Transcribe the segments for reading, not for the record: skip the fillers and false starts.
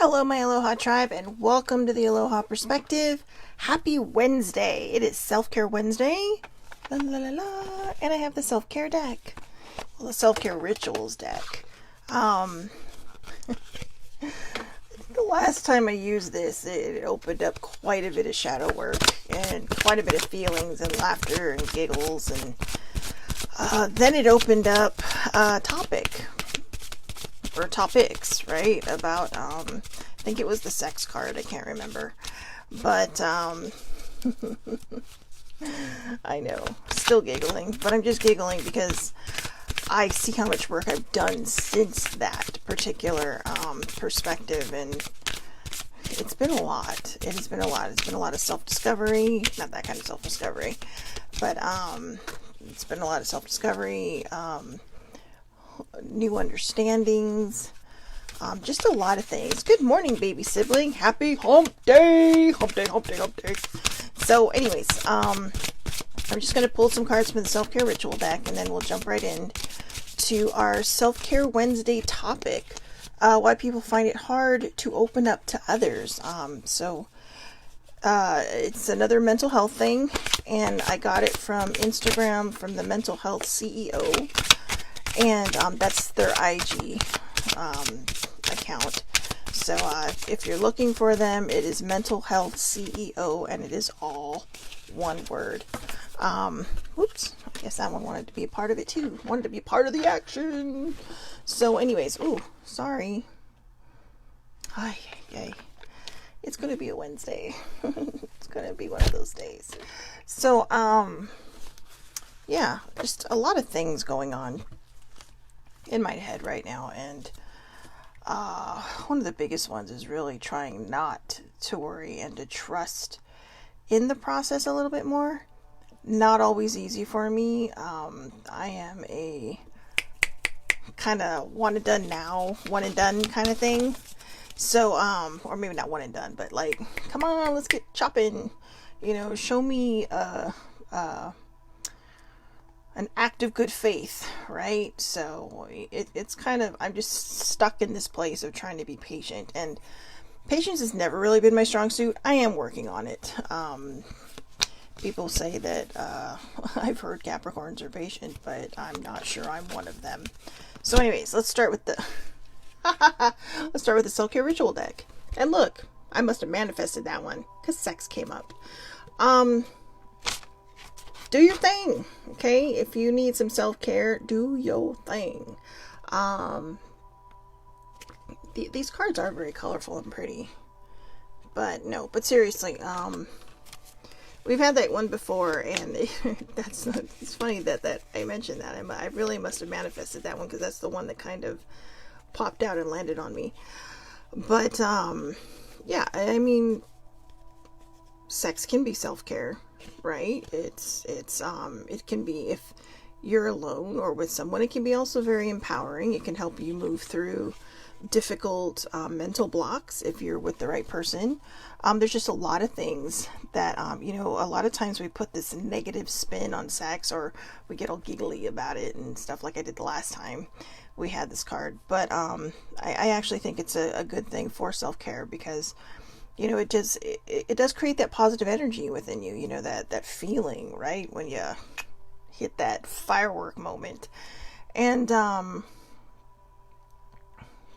Hello, my Aloha tribe, and welcome to the Aloha Perspective. Happy Wednesday! It is Self-Care Wednesday. La, la, la, la. And I have the self-care deck. Well, the self-care rituals deck. The last time I used this, it opened up quite a bit of shadow work and quite a bit of feelings and laughter and giggles, and then it opened up a topic. Or topics, right? About, I think it was the sex card, I can't remember. But, I know, still giggling, but I'm just giggling because I see how much work I've done since that particular, perspective, and it's been a lot. It has been a lot. It's been a lot of self-discovery, not that kind of self-discovery, but, it's been a lot of self-discovery, new understandings, just a lot of things. Good morning, baby sibling. Happy hump day, hump day, hump day, hump day. So anyways, I'm just going to pull some cards from the self-care ritual deck, and then we'll jump right in to our self-care Wednesday topic, why people find it hard to open up to others. It's another mental health thing, and I got it from Instagram from the Mental Health CEO. And that's their IG account. So if you're looking for them, it is Mental Health CEO, and it is all one word. Oops, I guess that one wanted to be a part of it too. Wanted to be part of the action. So anyways, sorry. Ay. It's going to be a Wednesday. It's going to be one of those days. So, yeah, just a lot of things going on in my head right now, and one of the biggest ones is really trying not to worry and to trust in the process a little bit more. Not always easy for me. I am a kind of one and done now, one and done kind of thing. So, or maybe not one and done, but like, come on, let's get chopping. Show me an act of good faith, right? So it's kind of, I'm just stuck in this place of trying to be patient, and patience has never really been my strong suit. I am working on it. People say that I've heard Capricorns are patient, but I'm not sure I'm one of them. So anyways, let's start with the self-care ritual deck. And look, I must have manifested that one because sex came up. Do your thing, okay? If you need some self-care, do your thing. These cards are very colorful and pretty. But seriously, we've had that one before, and it's funny that I mentioned that. I really must have manifested that one because that's the one that kind of popped out and landed on me. But, yeah, I mean, sex can be self-care. Right? It can be, if you're alone or with someone, it can be also very empowering. It can help you move through difficult mental blocks if you're with the right person. There's just a lot of things that, a lot of times we put this negative spin on sex, or we get all giggly about it and stuff, like I did the last time we had this card. But I actually think it's a good thing for self-care, because it does create that positive energy within you, that feeling, right? When you hit that firework moment. And,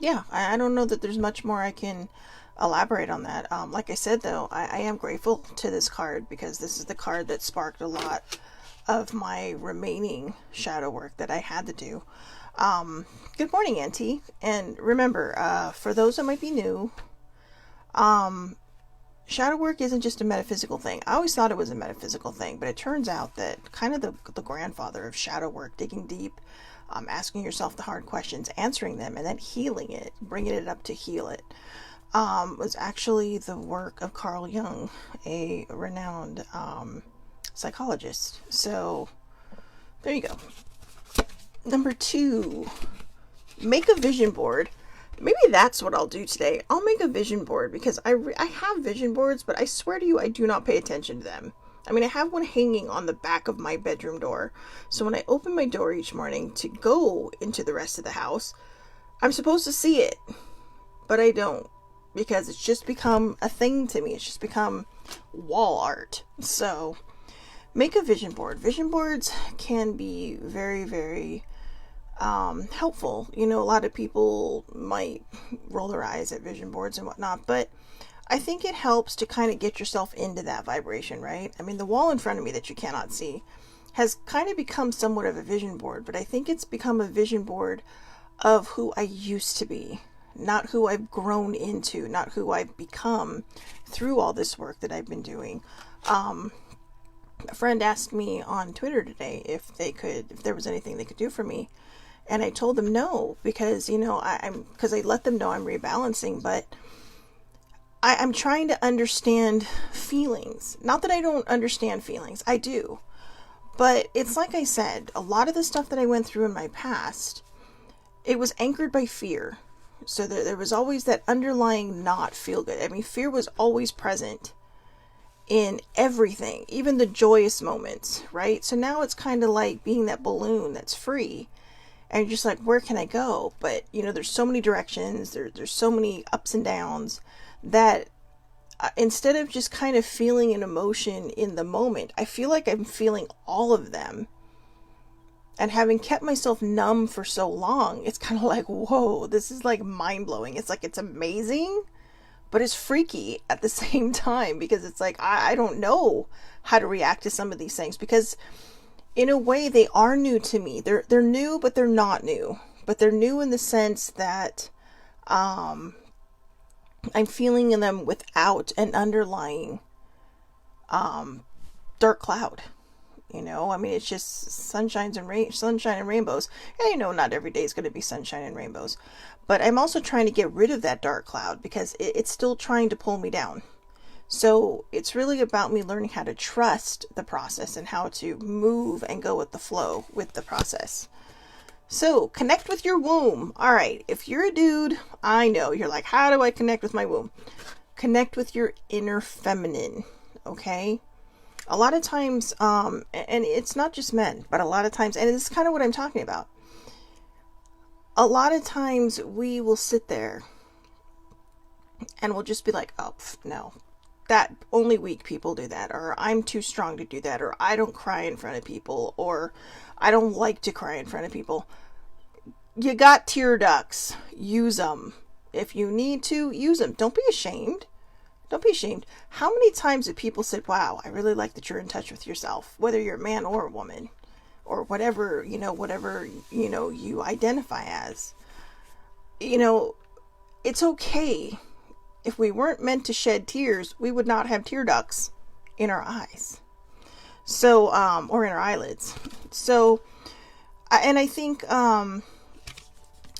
yeah, I don't know that there's much more I can elaborate on that. Like I said, though, I am grateful to this card, because this is the card that sparked a lot of my remaining shadow work that I had to do. Good morning, Auntie. And remember, for those that might be new, shadow work isn't just a metaphysical thing. I always thought it was a metaphysical thing, but it turns out that kind of the grandfather of shadow work, digging deep, asking yourself the hard questions, answering them, and then healing it, bringing it up to heal it, was actually the work of Carl Jung, a renowned psychologist. So there you go. Number 2, make a vision board. Maybe that's what I'll do today. I'll make a vision board, because I have vision boards, but I swear to you, I do not pay attention to them. I mean, I have one hanging on the back of my bedroom door. So when I open my door each morning to go into the rest of the house, I'm supposed to see it, but I don't. because it's just become a thing to me. It's just become wall art. So make a vision board. Vision boards can be very, very helpful. You know, a lot of people might roll their eyes at vision boards and whatnot, but I think it helps to kind of get yourself into that vibration, right? I mean, the wall in front of me that you cannot see has kind of become somewhat of a vision board, but I think it's become a vision board of who I used to be, not who I've grown into, not who I've become through all this work that I've been doing. A friend asked me on Twitter today if there was anything they could do for me. And I told them no, because, you know, because I let them know I'm rebalancing, but I'm trying to understand feelings. Not that I don't understand feelings, I do. But it's like I said, a lot of the stuff that I went through in my past, it was anchored by fear. So there was always that underlying not feel good. I mean, fear was always present in everything, even the joyous moments, right? So now it's kind of like being that balloon that's free. And you're just like, where can I go? But, you know, there's so many directions, there's so many ups and downs that instead of just kind of feeling an emotion in the moment, I feel like I'm feeling all of them. And having kept myself numb for so long, it's kind of like, whoa, this is like mind-blowing. It's like, it's amazing, but it's freaky at the same time, because it's like, I don't know how to react to some of these things, because in a way they are new to me. They're new, but they're not new. But they're new in the sense that I'm feeling in them without an underlying dark cloud. You know, I mean, it's just sunshine and rainbows. And you know, not every day is going to be sunshine and rainbows. But I'm also trying to get rid of that dark cloud, because it's still trying to pull me down. So it's really about me learning how to trust the process and how to move and go with the flow with the process. So connect with your womb. All right. If you're a dude, I know you're like, how do I connect with my womb? Connect with your inner feminine. Okay. A lot of times, and it's not just men, but a lot of times, and it's kind of what I'm talking about. A lot of times we will sit there and we'll just be like, oh, no. That only weak people do that, or I'm too strong to do that, or I don't cry in front of people, or I don't like to cry in front of people. You got tear ducts. Use them. If you need to, use them. Don't be ashamed. Don't be ashamed. How many times have people said, wow, I really like that you're in touch with yourself, whether you're a man or a woman, or whatever, you identify as. You know, it's okay. If we weren't meant to shed tears, we would not have tear ducts in our eyes. So, or in our eyelids. So, and I think,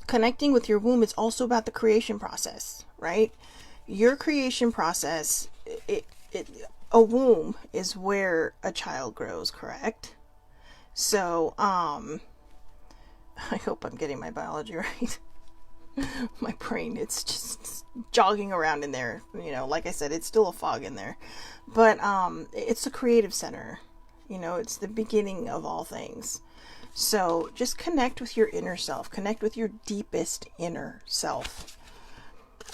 connecting with your womb is also about the creation process, right? Your creation process, a womb is where a child grows, correct? So, I hope I'm getting my biology right. My brain, it's just jogging around in there. You know, like I said, it's still a fog in there. But it's a creative center. You know, it's the beginning of all things. So just connect with your inner self. Connect with your deepest inner self.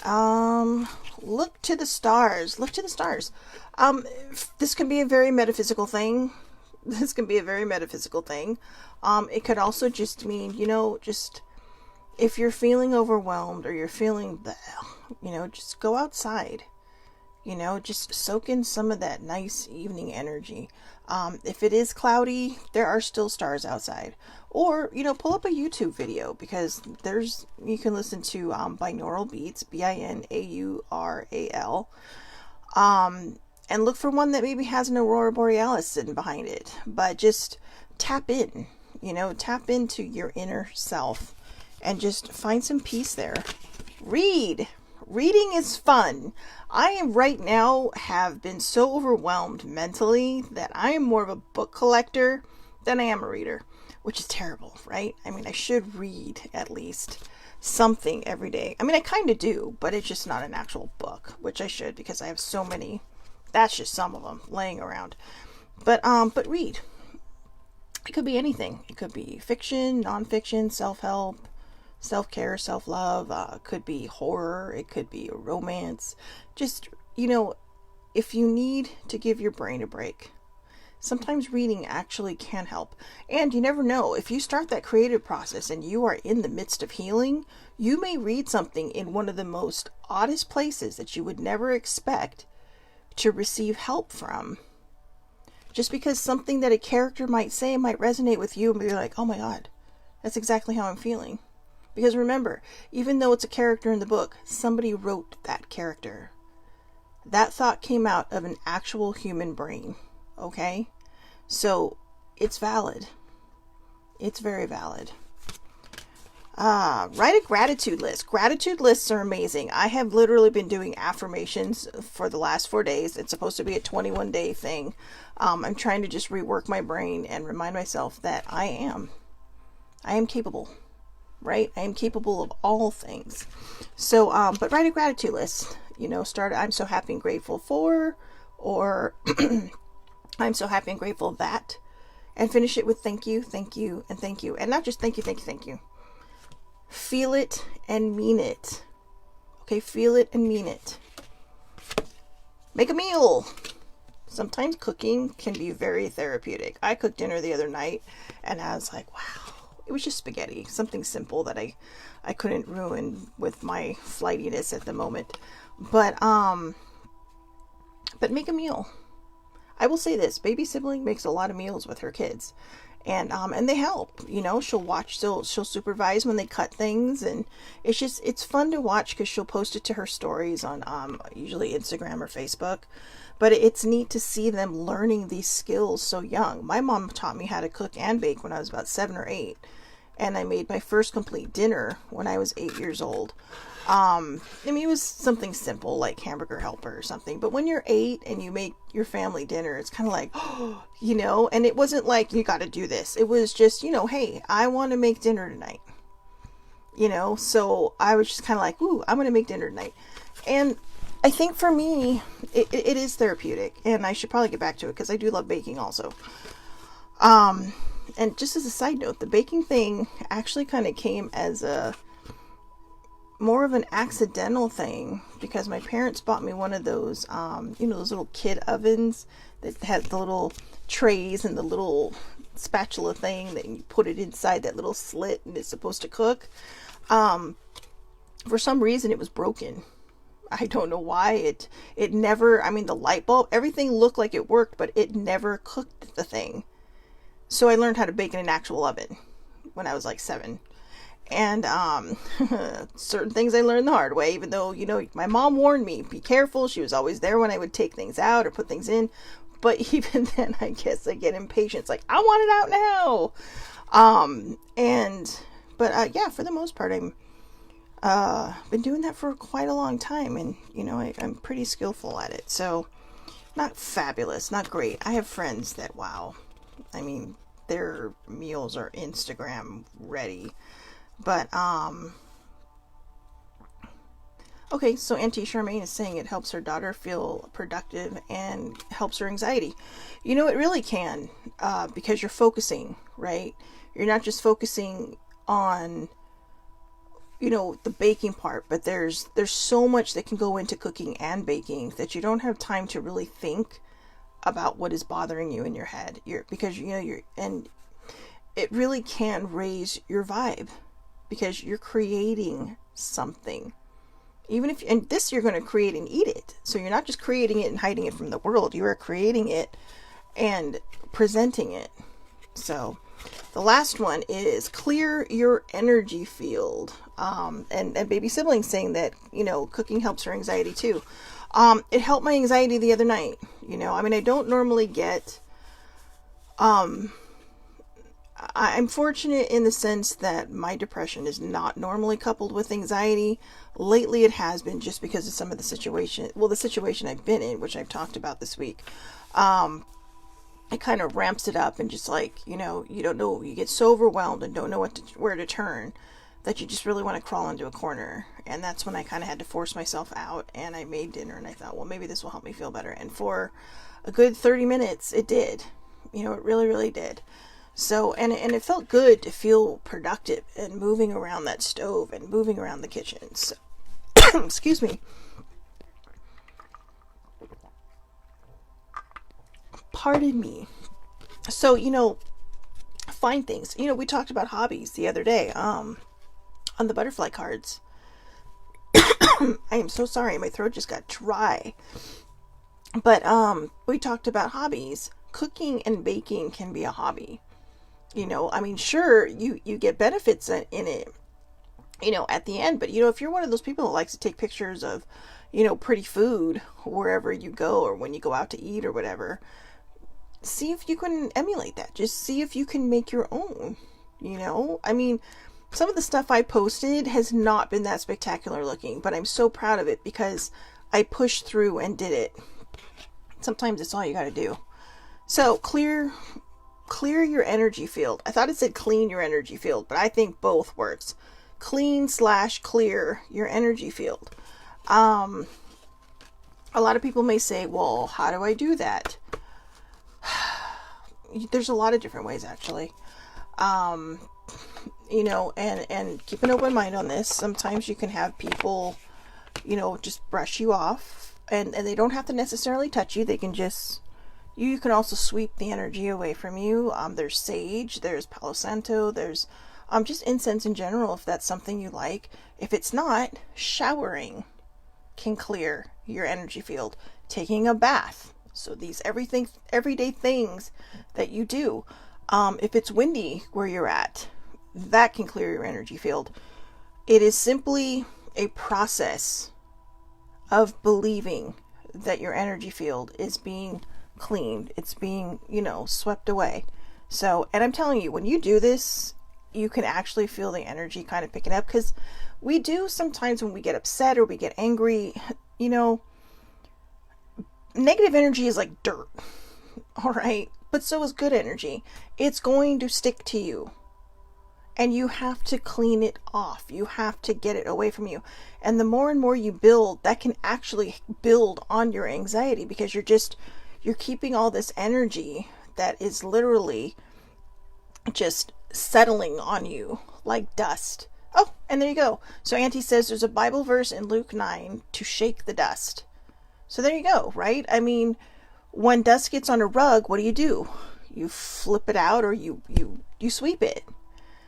Look to the stars. Look to the stars. This can be a very metaphysical thing. This can be a very metaphysical thing. It could also just mean, just if you're feeling overwhelmed or you're feeling just go outside. Just soak in some of that nice evening energy. If it is cloudy, there are still stars outside. Or, pull up a YouTube video, because you can listen to binaural beats, Binaural, and look for one that maybe has an aurora borealis sitting behind it. But just tap in, tap into your inner self and just find some peace there. Read. Reading is fun. I am right now have been so overwhelmed mentally that I am more of a book collector than I am a reader, which is terrible, right? I mean, I should read at least something every day. I mean, I kind of do, but it's just not an actual book, which I should, because I have so many. That's just some of them laying around. But read. It could be anything. It could be fiction, nonfiction, self-help, self-care, self-love, could be horror, it could be romance. Just, if you need to give your brain a break, sometimes reading actually can help. And you never know, if you start that creative process and you are in the midst of healing, you may read something in one of the most oddest places that you would never expect to receive help from. Just because something that a character might say might resonate with you and be like, oh my God, that's exactly how I'm feeling. Because remember, even though it's a character in the book, somebody wrote that character. That thought came out of an actual human brain. Okay? So it's valid. It's very valid. Write a gratitude list. Gratitude lists are amazing. I have literally been doing affirmations for the last 4 days. It's supposed to be a 21-day thing. I'm trying to just rework my brain and remind myself that I am capable. Right? I am capable of all things. So, but write a gratitude list. Start, I'm so happy and grateful for, or I'm so happy and grateful that, and finish it with thank you, and thank you. And not just thank you. Feel it and mean it. Okay, feel it and mean it. Make a meal. Sometimes cooking can be very therapeutic. I cooked dinner the other night and I was like, wow. It was just spaghetti, something simple that I couldn't ruin with my flightiness at the moment. But make a meal. I will say this, baby sibling makes a lot of meals with her kids. And they help, she'll watch, she'll supervise when they cut things, and it's fun to watch because she'll post it to her stories on usually Instagram or Facebook. But it's neat to see them learning these skills so young. My mom taught me how to cook and bake when I was about 7 or 8. And I made my first complete dinner when I was 8 years old. It was something simple like hamburger helper or something. But when you're 8 and you make your family dinner, it's kind of like, and it wasn't like, you got to do this. It was just, hey, I want to make dinner tonight. So I was just kind of like, ooh, I'm going to make dinner tonight. And I think for me, it is therapeutic, and I should probably get back to it because I do love baking also. And just as a side note, the baking thing actually kind of came as more of an accidental thing because my parents bought me one of those, those little kid ovens that had the little trays and the little spatula thing that you put it inside that little slit and it's supposed to cook. For some reason, it was broken. I don't know why. It never, the light bulb, everything looked like it worked, but it never cooked the thing. So I learned how to bake in an actual oven when I was like 7. And certain things I learned the hard way, even though, my mom warned me, be careful. She was always there when I would take things out or put things in. But even then, I guess I get impatient. It's like, I want it out now. Yeah, for the most part, I'm been doing that for quite a long time, and I'm pretty skillful at it. So not fabulous, not great. I have friends that, wow, their meals are Instagram ready. But okay, so Auntie Charmaine is saying it helps her daughter feel productive and helps her anxiety. It really can, because you're focusing, right? You're not just focusing on the baking part, but there's so much that can go into cooking and baking that you don't have time to really think about what is bothering you in your head. And it really can raise your vibe because you're creating something. And this you're going to create and eat it. So you're not just creating it and hiding it from the world. You are creating it and presenting it. So the last one is clear your energy field. And baby sibling saying that, cooking helps her anxiety too. It helped my anxiety the other night. I don't normally get, I'm fortunate in the sense that my depression is not normally coupled with anxiety. Lately it has been just because of some of the situation I've been in, which I've talked about this week. It kind of ramps it up and just like, you don't know, you get so overwhelmed and don't know where to turn that you just really want to crawl into a corner. And that's when I kind of had to force myself out, and I made dinner, and I thought, well, maybe this will help me feel better. And for a good 30 minutes, it did. It really, really did. So, and it felt good to feel productive and moving around that stove and moving around the kitchen. So, excuse me. Pardon me. So, find things. We talked about hobbies the other day, on the butterfly cards. I am so sorry, my throat just got dry. But we talked about hobbies. Cooking and baking can be a hobby. Sure, you get benefits in it, at the end. But, if you're one of those people that likes to take pictures of, pretty food wherever you go or when you go out to eat or whatever, see if you can emulate that. Just see if you can make your own, some of the stuff I posted has not been that spectacular looking, but I'm so proud of it because I pushed through and did it. Sometimes it's all you got to do. So clear your energy field. I thought it said clean your energy field, but I think both works. Clean/clear your energy field. A lot of people may say, well, how do I do that? There's a lot of different ways, actually. And keep an open mind on this. Sometimes you can have people, just brush you off, and they don't have to necessarily touch you. They can just, you can also sweep the energy away from you. There's sage, there's Palo Santo, there's just incense in general, if that's something you like. If it's not, showering can clear your energy field. Taking a bath. So these everyday things that you do. If it's windy where you're at, that can clear your energy field. It is simply a process of believing that your energy field is being cleaned. It's being, swept away. So, and I'm telling you, when you do this, you can actually feel the energy kind of picking up, because we do sometimes when we get upset or we get angry, negative energy is like dirt. All right. But so is good energy. It's going to stick to you. And you have to clean it off. You have to get it away from you. And the more and more you build, that can actually build on your anxiety, because you're keeping all this energy that is literally just settling on you like dust. Oh, and there you go. So Auntie says there's a Bible verse in Luke 9 to shake the dust. So there you go, right? When dust gets on a rug, what do? You flip it out, or you sweep it.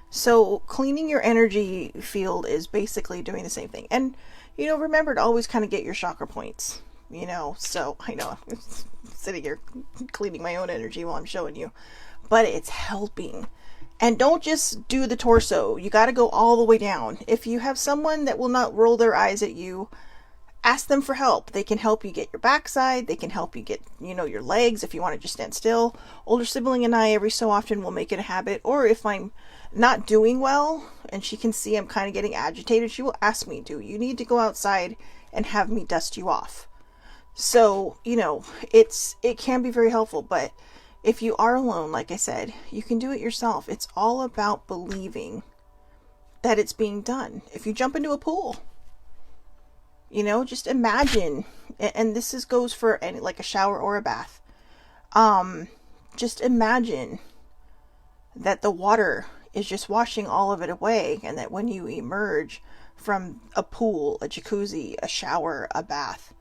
So cleaning your energy field is basically doing the same thing. And, remember to always kind of get your chakra points, so I know I'm sitting here cleaning my own energy while I'm showing you, but it's helping. And don't just do the torso. You got to go all the way down. If you have someone that will not roll their eyes at you, ask them for help. They can help you get your backside. They can help you get, your legs if you want to just stand still. Older sibling and I every so often will make it a habit. Or if I'm not doing well and she can see I'm kind of getting agitated, she will ask me, do you need to go outside and have me dust you off? So, it can be very helpful. But if you are alone, like I said, you can do it yourself. It's all about believing that it's being done. If you jump into a pool, just imagine, and this goes for any, like a shower or a bath. Just imagine that the water is just washing all of it away, and that when you emerge from a pool, a jacuzzi, a shower, a bath,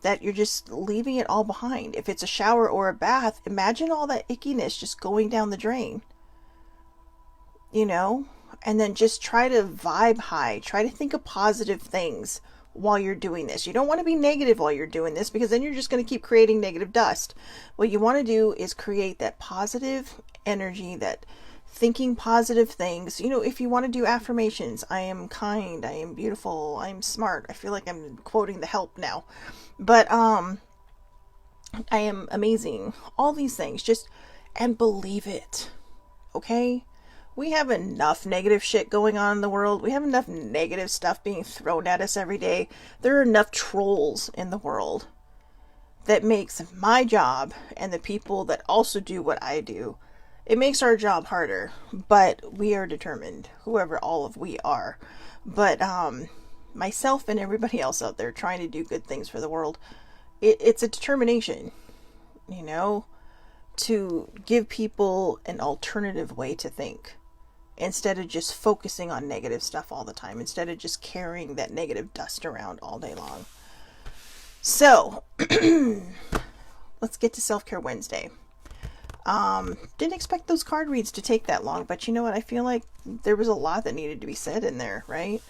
that you're just leaving it all behind. If it's a shower or a bath, imagine all that ickiness just going down the drain. And then just try to vibe high. Try to think of positive things while you're doing this. You don't want to be negative while you're doing this, because then you're just going to keep creating negative dust. What you want to do is create that positive energy, that thinking positive things. If you want to do affirmations, I am kind, I am beautiful, I'm smart. I feel like I'm quoting The Help now. But I am amazing. All these things, and believe it. Okay? We have enough negative shit going on in the world. We have enough negative stuff being thrown at us every day. There are enough trolls in the world that makes my job, and the people that also do what I do, it makes our job harder. But we are determined, whoever all of we are. But myself and everybody else out there trying to do good things for the world, it's a determination, to give people an alternative way to think instead of just focusing on negative stuff all the time, instead of just carrying that negative dust around all day long. So, let's get to Self-Care Wednesday. Didn't expect those card reads to take that long, but you know what? I feel like there was a lot that needed to be said in there, right?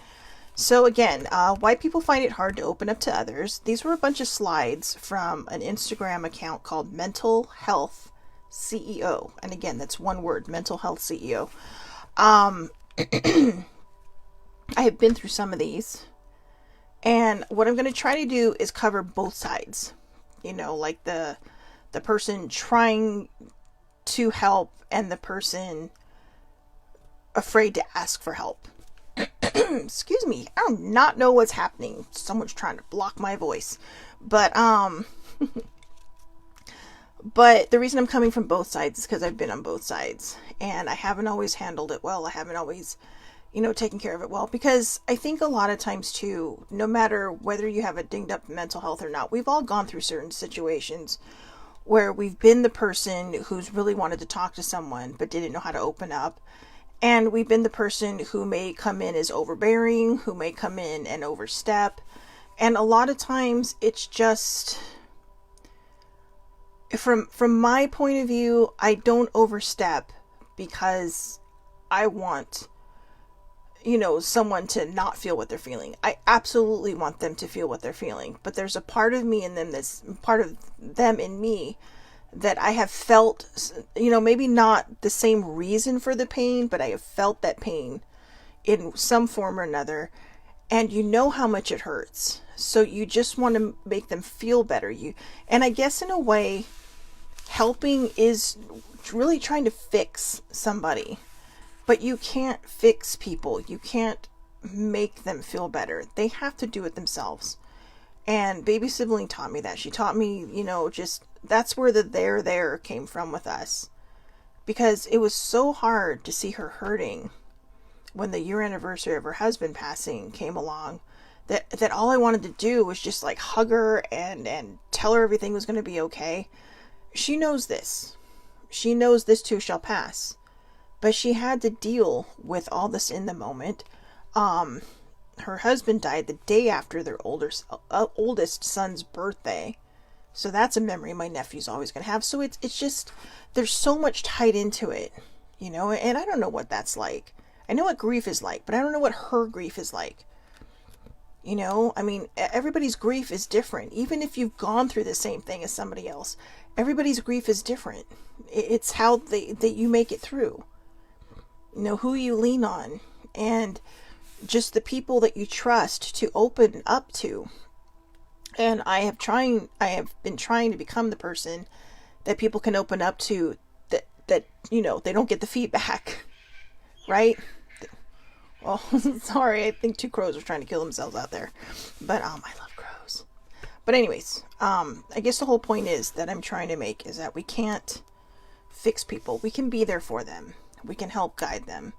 So again, why people find it hard to open up to others. These were a bunch of slides from an Instagram account called Mental Health CEO. And again, that's one word, Mental Health CEO. I have been through some of these. And what I'm going to try to do is cover both sides. You know, like the person trying to help and the person afraid to ask for help. Excuse me, I do not know what's happening. Someone's trying to block my voice. But but the reason I'm coming from both sides is because I've been on both sides. And I haven't always handled it well. I haven't always, taken care of it well. Because I think a lot of times too, no matter whether you have a dinged up mental health or not, we've all gone through certain situations where we've been the person who's really wanted to talk to someone but didn't know how to open up. And we've been the person who may come in as overbearing, who may come in and overstep. And a lot of times it's just, from my point of view, I don't overstep because I want, someone to not feel what they're feeling. I absolutely want them to feel what they're feeling. But there's a part of me in them, that's part of them in me, that I have felt, maybe not the same reason for the pain, but I have felt that pain in some form or another. And you know how much it hurts. So you just want to make them feel better. And I guess in a way, helping is really trying to fix somebody. But you can't fix people. You can't make them feel better. They have to do it themselves. And baby sibling taught me that. She taught me, just that's where the there came from with us. Because it was so hard to see her hurting when the year anniversary of her husband passing came along, that all I wanted to do was just like hug her and tell her everything was going to be okay. She knows this. She knows this too shall pass. But she had to deal with all this in the moment. Her husband died the day after their oldest son's birthday. So that's a memory my nephew's always going to have. So it's just, there's so much tied into it, and I don't know what that's like. I know what grief is like, but I don't know what her grief is like. Everybody's grief is different. Even if you've gone through the same thing as somebody else, everybody's grief is different. It's how that you make it through. Who you lean on, and just the people that you trust to open up to. And I have been trying to become the person that people can open up to, that they don't get the feedback, right? Well, sorry, I think two crows are trying to kill themselves out there, but I love crows. But anyways, I guess the whole point is that I'm trying to make is that we can't fix people. We can be there for them. We can help guide them.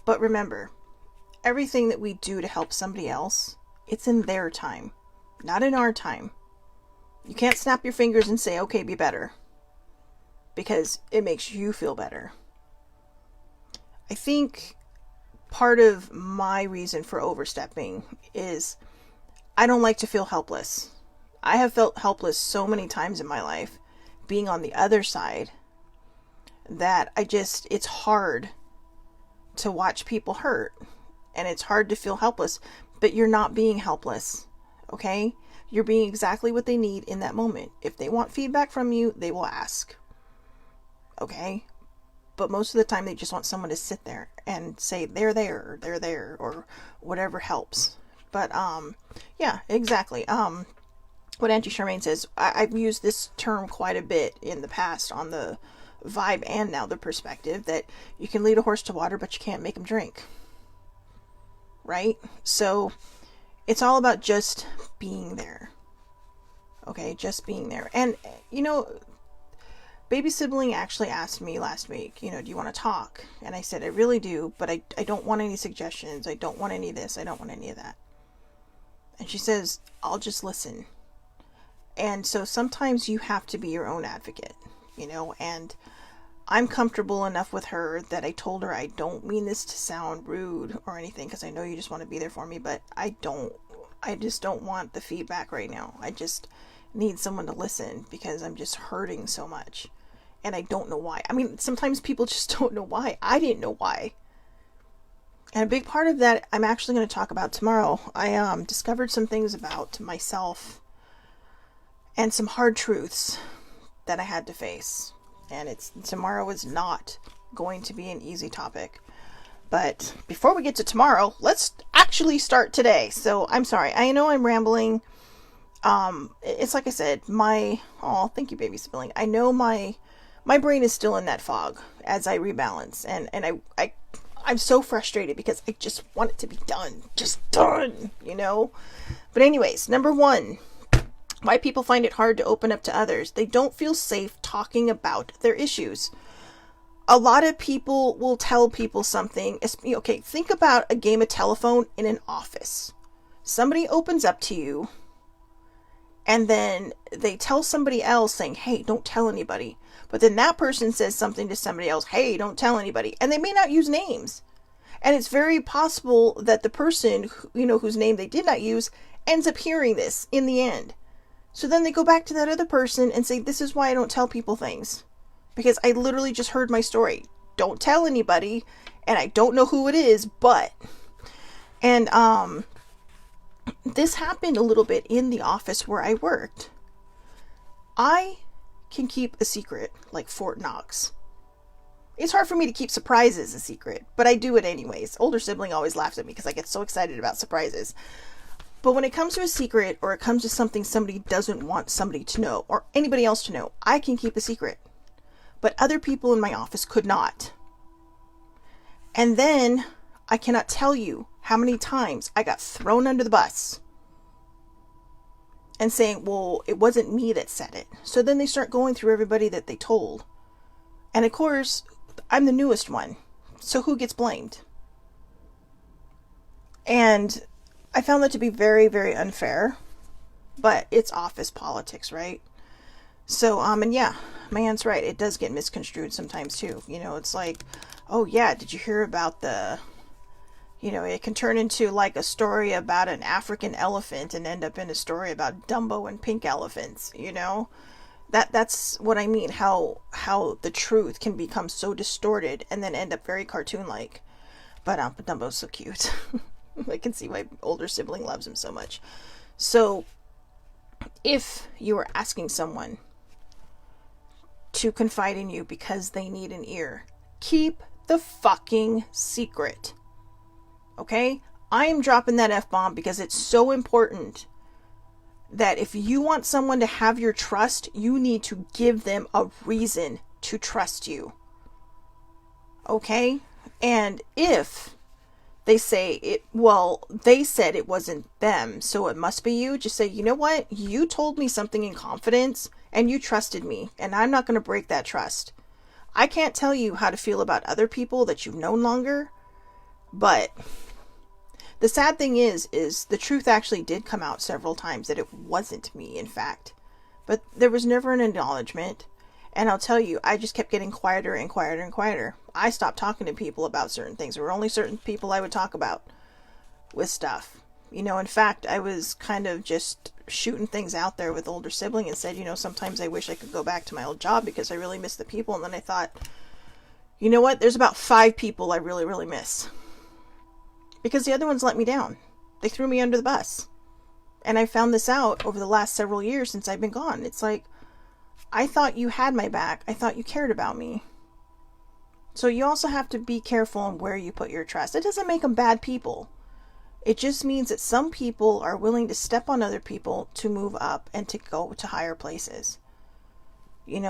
But remember, everything that we do to help somebody else, it's in their time, not in our time. You can't snap your fingers and say, okay, be better, because it makes you feel better. I think part of my reason for overstepping is I don't like to feel helpless. I have felt helpless so many times in my life, being on the other side, that it's hard to watch people hurt. And it's hard to feel helpless, but you're not being helpless, okay? You're being exactly what they need in that moment. If they want feedback from you, they will ask, okay? But most of the time, they just want someone to sit there and say, they're there, or whatever helps. But, yeah, exactly. What Auntie Charmaine says, I've used this term quite a bit in the past on the vibe and now the perspective, that you can lead a horse to water, but you can't make him drink. Right? So it's all about just being there. Okay, just being there. And, baby sibling actually asked me last week, do you want to talk? And I said, I really do, but I don't want any suggestions. I don't want any of this. I don't want any of that. And she says, I'll just listen. And so sometimes you have to be your own advocate. and I'm comfortable enough with her that I told her I don't mean this to sound rude or anything, because I know you just want to be there for me, but I just don't want the feedback right now. I just need someone to listen because I'm just hurting so much. And I don't know why. I mean, sometimes people just don't know why. I didn't know why. And a big part of that I'm actually going to talk about tomorrow. I discovered some things about myself and some hard truths that I had to face. And tomorrow is not going to be an easy topic. But before we get to tomorrow, let's actually start today. So I'm sorry. I know I'm rambling. It's like I said, thank you, baby spilling. I know my brain is still in that fog as I rebalance. And I'm so frustrated because I just want it to be done. Just done, But anyways, number 1, why people find it hard to open up to others. They don't feel safe talking about their issues. A lot of people will tell people something. Okay, think about a game of telephone in an office. Somebody opens up to you, and then they tell somebody else saying, hey, don't tell anybody. But then that person says something to somebody else, hey, don't tell anybody. And they may not use names. And it's very possible that the person, whose name they did not use, ends up hearing this in the end. So then they go back to that other person and say, this is why I don't tell people things. Because I literally just heard my story. Don't tell anybody. And I don't know who it is, but. And this happened a little bit in the office where I worked. I can keep a secret like Fort Knox. It's hard for me to keep surprises a secret, but I do it anyways. Older sibling always laughs at me because I get so excited about surprises. But when it comes to a secret, or it comes to something somebody doesn't want somebody to know, or anybody else to know, I can keep a secret. But other people in my office could not. And then I cannot tell you how many times I got thrown under the bus and saying, well, it wasn't me that said it. So then they start going through everybody that they told. And of course, I'm the newest one. So who gets blamed? And I found that to be very, very unfair. But it's office politics, right? So, and yeah, my aunt's right. It does get misconstrued sometimes too. It's like, oh yeah, did you hear about it can turn into like a story about an African elephant and end up in a story about Dumbo and pink elephants, That's what I mean, how the truth can become so distorted and then end up very cartoon-like. But Dumbo's so cute. I can see why older sibling loves him so much. So, if you are asking someone to confide in you because they need an ear, keep the fucking secret. Okay? I am dropping that F-bomb because it's so important that if you want someone to have your trust, you need to give them a reason to trust you. Okay? And if they say they said it wasn't them, so it must be you, just say, you know what? You told me something in confidence and you trusted me, and I'm not going to break that trust. I can't tell you how to feel about other people that you've known longer, but the sad thing is the truth actually did come out several times that it wasn't me, in fact. But there was never an acknowledgement. And I'll tell you, I just kept getting quieter and quieter and quieter. I stopped talking to people about certain things. There were only certain people I would talk about with stuff. In fact, I was kind of just shooting things out there with older sibling and said, sometimes I wish I could go back to my old job because I really miss the people. And then I thought, you know what? There's about 5 people I really, really miss. Because the other ones let me down. They threw me under the bus. And I found this out over the last several years since I've been gone. It's like, I thought you had my back. I thought you cared about me. So you also have to be careful on where you put your trust. It doesn't make them bad people. It just means that some people are willing to step on other people to move up and to go to higher places.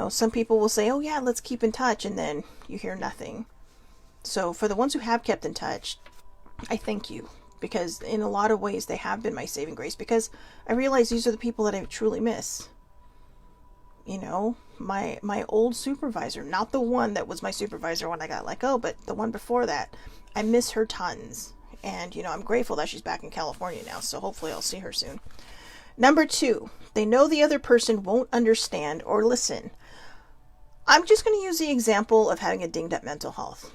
Some people will say, oh yeah, let's keep in touch. And then you hear nothing. So for the ones who have kept in touch, I thank you. Because in a lot of ways they have been my saving grace. Because I realize these are the people that I truly miss. My old supervisor, not the one that was my supervisor when I got let go, but the one before that. I miss her tons. And, I'm grateful that she's back in California now, so hopefully I'll see her soon. Number 2, they know the other person won't understand or listen. I'm just going to use the example of having a dinged up mental health.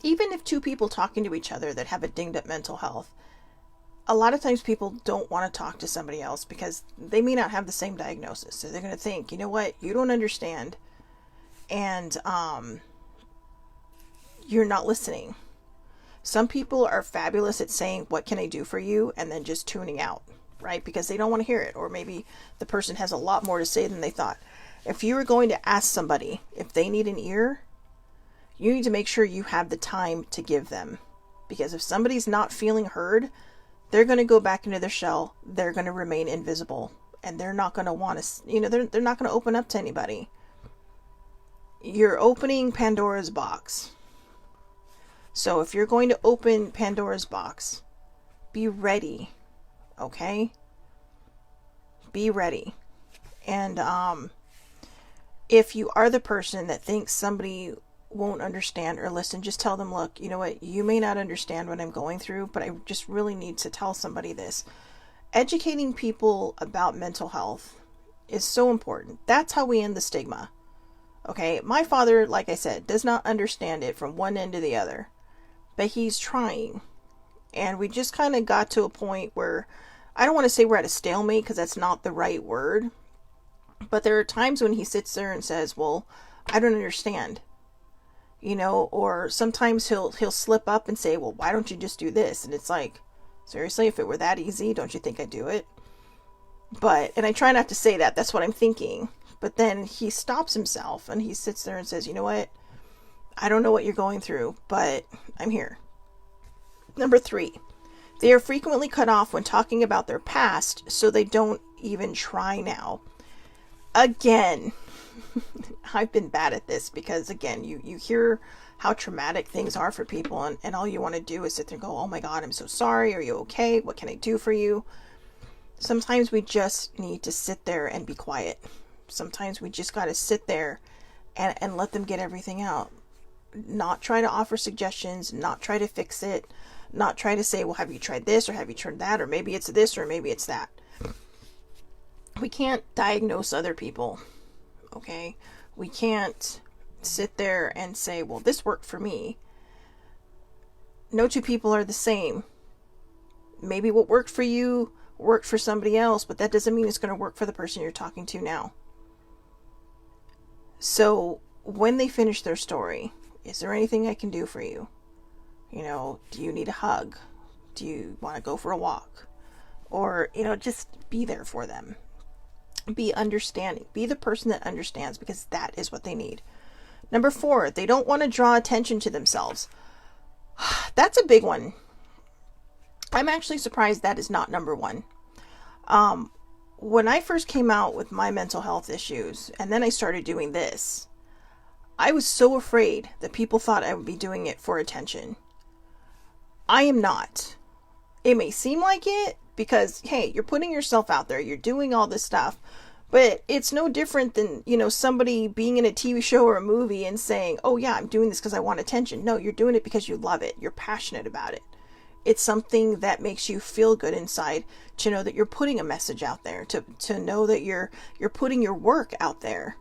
Even if two people talking to each other that have a dinged up mental health, a lot of times people don't want to talk to somebody else because they may not have the same diagnosis. So they're going to think, you know what, you don't understand, and you're not listening. Some people are fabulous at saying, what can I do for you? And then just tuning out, right? Because they don't want to hear it. Or maybe the person has a lot more to say than they thought. If you were going to ask somebody if they need an ear, you need to make sure you have the time to give them. Because if somebody's not feeling heard, they're going to go back into their shell. They're going to remain invisible. And they're not going to want to, they're not going to open up to anybody. You're opening Pandora's box. So if you're going to open Pandora's box, be ready, okay? Be ready. And if you are the person that thinks somebody won't understand or listen, just tell them, look, you know what, you may not understand what I'm going through, but I just really need to tell somebody this. Educating people about mental health is so important. That's how we end the stigma. Okay, my father, like I said, does not understand it from one end to the other. But he's trying. And we just kind of got to a point where, I don't want to say we're at a stalemate because that's not the right word. But there are times when he sits there and says, well, I don't understand. Or sometimes he'll slip up and say, well, why don't you just do this? And it's like, seriously, if it were that easy, don't you think I'd do it? And I try not to say that. That's what I'm thinking. But then he stops himself and he sits there and says, you know what? I don't know what you're going through, but I'm here. Number 3, they are frequently cut off when talking about their past, so they don't even try now. Again, I've been bad at this because, again, you hear how traumatic things are for people, and all you want to do is sit there and go, oh my God, I'm so sorry. Are you okay? What can I do for you? Sometimes we just need to sit there and be quiet. Sometimes we just got to sit there and let them get everything out. Not try to offer suggestions, not try to fix it, not try to say, well, have you tried this or have you tried that, or maybe it's this or maybe it's that. We can't diagnose other people, okay? We can't sit there and say, well, this worked for me. No two people are the same. Maybe what worked for you worked for somebody else, but that doesn't mean it's going to work for the person you're talking to now. So when they finish their story, is there anything I can do for you? Do you need a hug? Do you want to go for a walk? Or, just be there for them. Be understanding. Be the person that understands, because that is what they need. Number 4, they don't want to draw attention to themselves. That's a big one. I'm actually surprised that is not number 1. When I first came out with my mental health issues, and then I started doing this, I was so afraid that people thought I would be doing it for attention. I am not. It may seem like it because, hey, you're putting yourself out there, you're doing all this stuff, but it's no different than, somebody being in a TV show or a movie and saying, oh yeah, I'm doing this because I want attention. No, you're doing it because you love it. You're passionate about it. It's something that makes you feel good inside, to know that you're putting a message out there, to know that you're putting your work out there.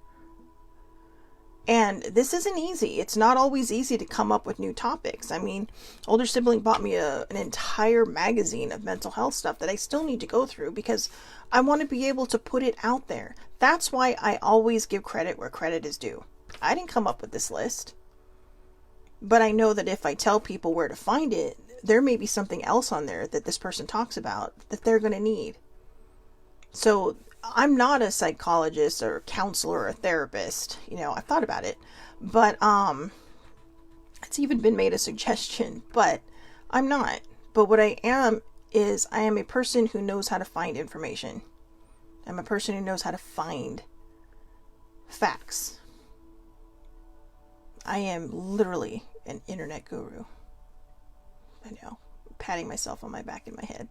And this isn't easy. It's not always easy to come up with new topics. I mean, older sibling bought me an entire magazine of mental health stuff that I still need to go through because I want to be able to put it out there. That's why I always give credit where credit is due. I didn't come up with this list, but I know that if I tell people where to find it, there may be something else on there that this person talks about that they're going to need. So I'm not a psychologist or a counselor or a therapist. I've thought about it, but it's even been made a suggestion, but I'm not. But what I am is I am a person who knows how to find information. I'm a person who knows how to find facts. I am literally an internet guru. I know, patting myself on my back in my head.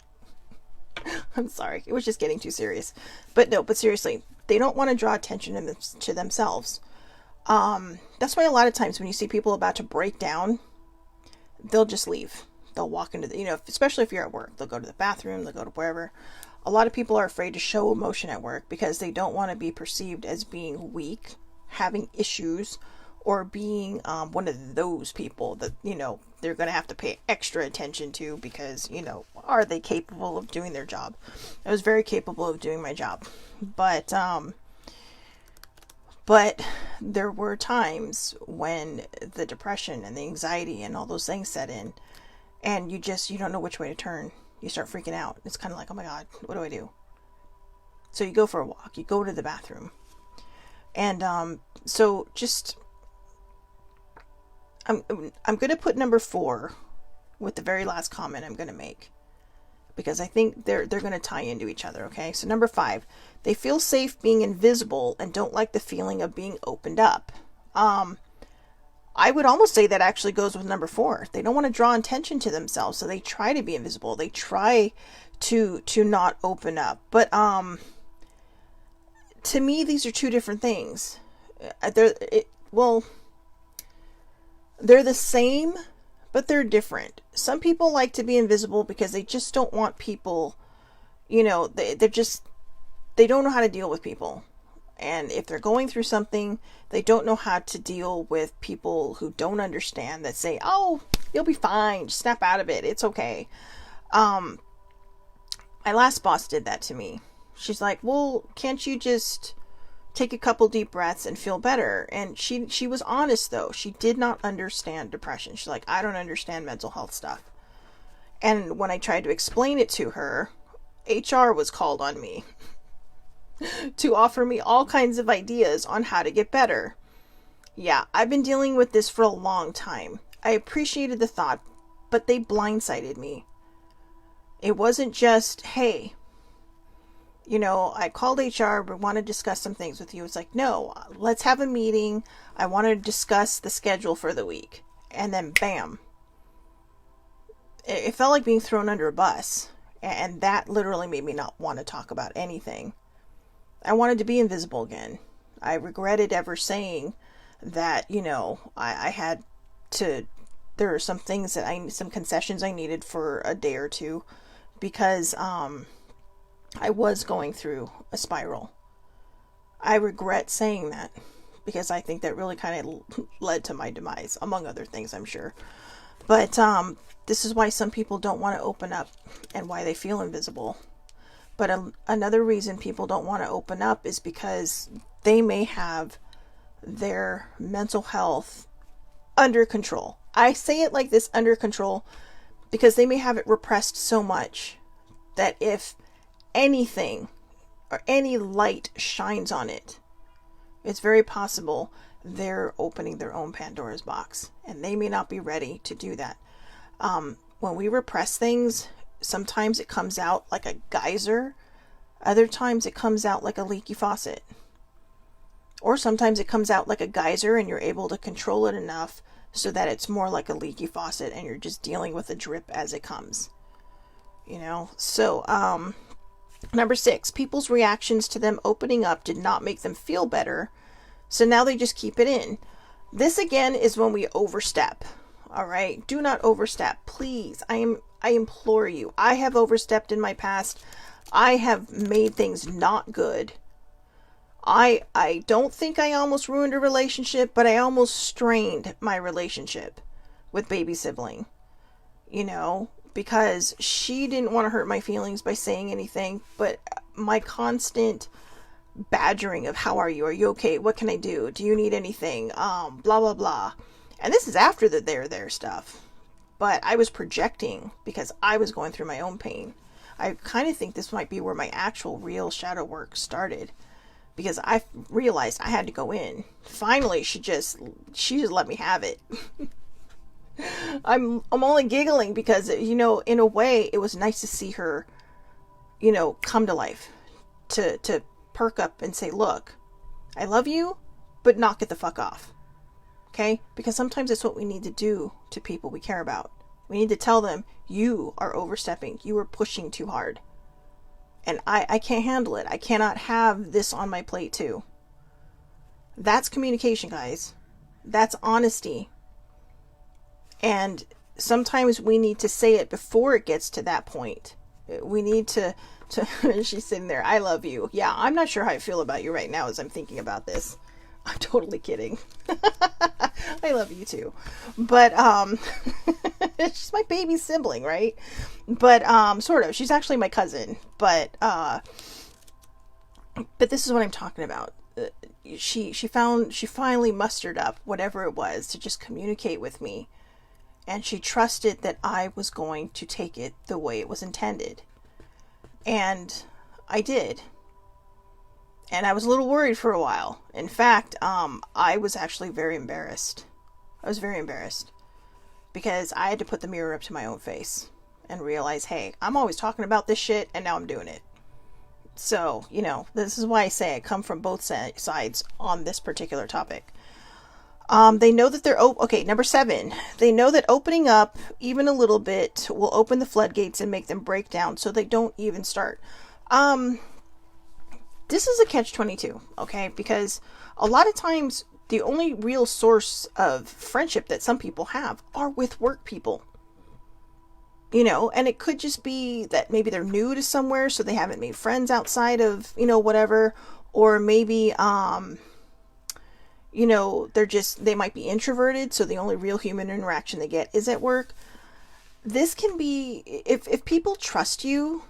I'm sorry, it was just getting too serious. But seriously, they don't want to draw attention to themselves. That's why a lot of times when you see people about to break down, they'll just leave. They'll walk into the, especially if you're at work, they'll go to the bathroom, they'll go to wherever. A lot of people are afraid to show emotion at work because they don't want to be perceived as being weak, having issues, or being one of those people that, they're going to have to pay extra attention to because, are they capable of doing their job? I was very capable of doing my job. But there were times when the depression and the anxiety and all those things set in, and you don't know which way to turn. You start freaking out. It's kind of like, oh my God, what do I do? So you go for a walk. You go to the bathroom. And I'm going to put number 4 with the very last comment I'm going to make, because I think they're going to tie into each other, okay? So number 5, they feel safe being invisible and don't like the feeling of being opened up. I would almost say that actually goes with number 4. They don't want to draw attention to themselves, so they try to be invisible. They try to not open up. But to me, these are two different things. They're the same, but they're different. Some people like to be invisible because they just don't want people, they don't know how to deal with people. And if they're going through something, they don't know how to deal with people who don't understand, that say, oh, you'll be fine, just snap out of it, it's okay. My last boss did that to me. She's like, well, can't you just take a couple deep breaths and feel better? And she was honest, though. She did not understand depression. She's like, I don't understand mental health stuff. And when I tried to explain it to her, HR was called on me to offer me all kinds of ideas on how to get better. Yeah, I've been dealing with this for a long time. I appreciated the thought, but they blindsided me. It wasn't just, hey, I called HR, but want to discuss some things with you. It's like, no, let's have a meeting. I want to discuss the schedule for the week. And then bam. It felt like being thrown under a bus. And that literally made me not want to talk about anything. I wanted to be invisible again. I regretted ever saying that, I had to, there are some things that some concessions I needed for a day or two, because, I was going through a spiral. I regret saying that because I think that really kind of led to my demise, among other things, I'm sure. But this is why some people don't want to open up and why they feel invisible. But another reason people don't want to open up is because they may have their mental health under control. I say it like this, under control, because they may have it repressed so much that if anything or any light shines on it, it's very possible they're opening their own Pandora's box, and they may not be ready to do that. When we repress things, sometimes it comes out like a geyser. Other times it comes out like a leaky faucet. Or sometimes it comes out like a geyser and you're able to control it enough so that it's more like a leaky faucet and you're just dealing with a drip as it comes. So, number 6, people's reactions to them opening up did not make them feel better. So now they just keep it in. This again is when we overstep. All right. Do not overstep. Please. I implore you. I have overstepped in my past. I have made things not good. I don't think I almost ruined a relationship, but I almost strained my relationship with baby sibling. Because she didn't want to hurt my feelings by saying anything, but my constant badgering of, how are you? Are you okay? What can I do? Do you need anything? Blah, blah, blah. And this is after the there stuff. But I was projecting because I was going through my own pain. I kind of think this might be where my actual real shadow work started, because I realized I had to go in. Finally, she just let me have it. I'm only giggling because, in a way, it was nice to see her, come to life, to perk up and say, look, I love you, but knock it the fuck off. Okay? Because sometimes it's what we need to do to people we care about. We need to tell them, you are overstepping. You are pushing too hard. And I can't handle it. I cannot have this on my plate too. That's communication, guys. That's honesty. And sometimes we need to say it before it gets to that point. We need to she's sitting there. I love you. Yeah, I'm not sure how I feel about you right now as I'm thinking about this. I'm totally kidding. I love you too. But she's my baby sibling, right? But sort of. She's actually my cousin. But this is what I'm talking about. She finally mustered up whatever it was to just communicate with me, and she trusted that I was going to take it the way it was intended. And I did. And I was a little worried for a while. In fact, I was actually very embarrassed. I was very embarrassed because I had to put the mirror up to my own face and realize, hey, I'm always talking about this shit and now I'm doing it. So, this is why I say I come from both sides on this particular topic. They know that they're okay. Number 7, they know that opening up even a little bit will open the floodgates and make them break down, so they don't even start. This is a catch-22, okay? Because a lot of times the only real source of friendship that some people have are with work people. And it could just be that maybe they're new to somewhere, so they haven't made friends outside of, whatever, or maybe they might be introverted, so the only real human interaction they get is at work. This can be, if people trust you,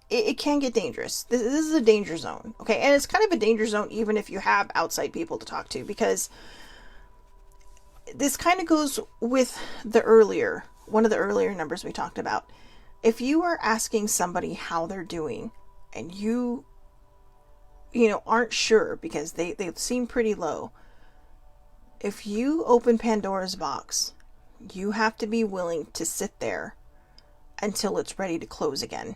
it can get dangerous. This is a danger zone, okay? And it's kind of a danger zone even if you have outside people to talk to, because this kind of goes with one of the earlier numbers we talked about. If you are asking somebody how they're doing and you aren't sure because they seem pretty low, if you open Pandora's box, you have to be willing to sit there until it's ready to close again.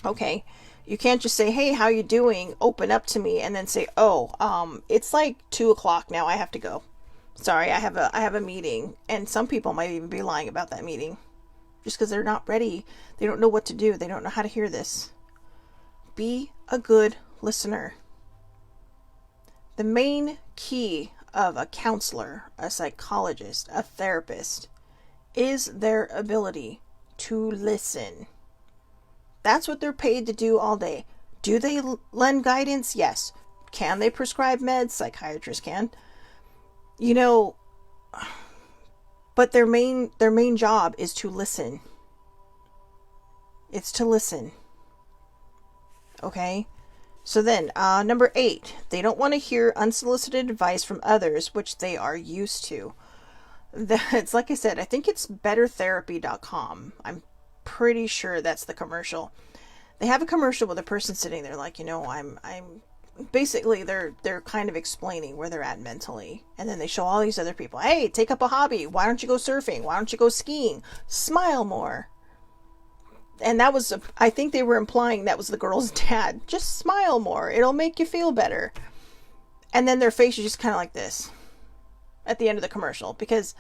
Okay? You can't just say, hey, how you doing? Open up to me, and then say, it's like 2:00 now. I have to go. Sorry, I have a meeting. And some people might even be lying about that meeting just because they're not ready. They don't know what to do. They don't know how to hear this. Be a good listener. The main key of a counselor, a psychologist, a therapist is their ability to listen. That's what they're paid to do all day. Do they lend guidance? Yes. Can they prescribe meds? Psychiatrists can. But their main job is to listen. It's to listen. Okay? So then, number 8, they don't want to hear unsolicited advice from others, which they are used to. It's like I said, I think it's bettertherapy.com. I'm pretty sure that's the commercial. They have a commercial with a person sitting there like, I'm basically they're kind of explaining where they're at mentally. And then they show all these other people, hey, take up a hobby. Why don't you go surfing? Why don't you go skiing? Smile more. And that was, I think they were implying that was the girl's dad. Just smile more. It'll make you feel better. And then their face is just kind of like this at the end of the commercial, because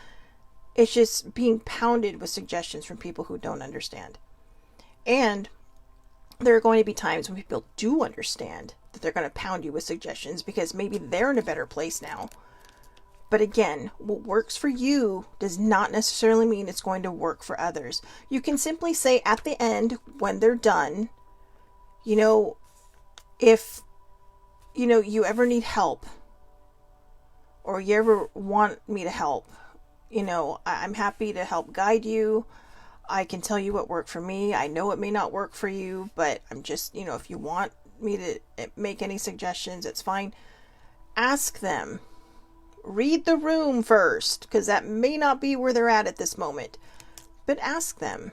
it's just being pounded with suggestions from people who don't understand. And there are going to be times when people do understand that they're going to pound you with suggestions because maybe they're in a better place now. But again, what works for you does not necessarily mean it's going to work for others. You can simply say at the end, when they're done, if, you ever need help, or you ever want me to help, I'm happy to help guide you. I can tell you what worked for me. I know it may not work for you, but I'm just, if you want me to make any suggestions, it's fine. Ask them. Read the room first, because that may not be where they're at this moment. But ask them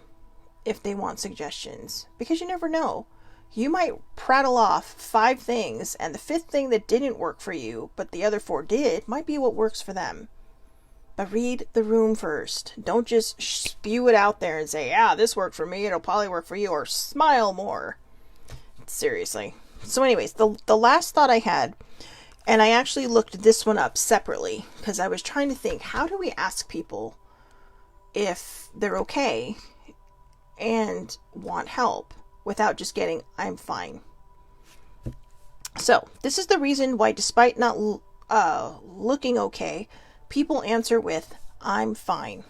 if they want suggestions, because you never know. You might prattle off 5 things, and the 5th thing that didn't work for you, but the other 4 did, might be what works for them. But read the room first. Don't just spew it out there and say, yeah, this worked for me, it'll probably work for you, or smile more. Seriously. So anyways, the last thought I had, and I actually looked this one up separately because I was trying to think, how do we ask people if they're okay and want help without just getting, I'm fine. So this is the reason why, despite not looking okay, people answer with, I'm fine.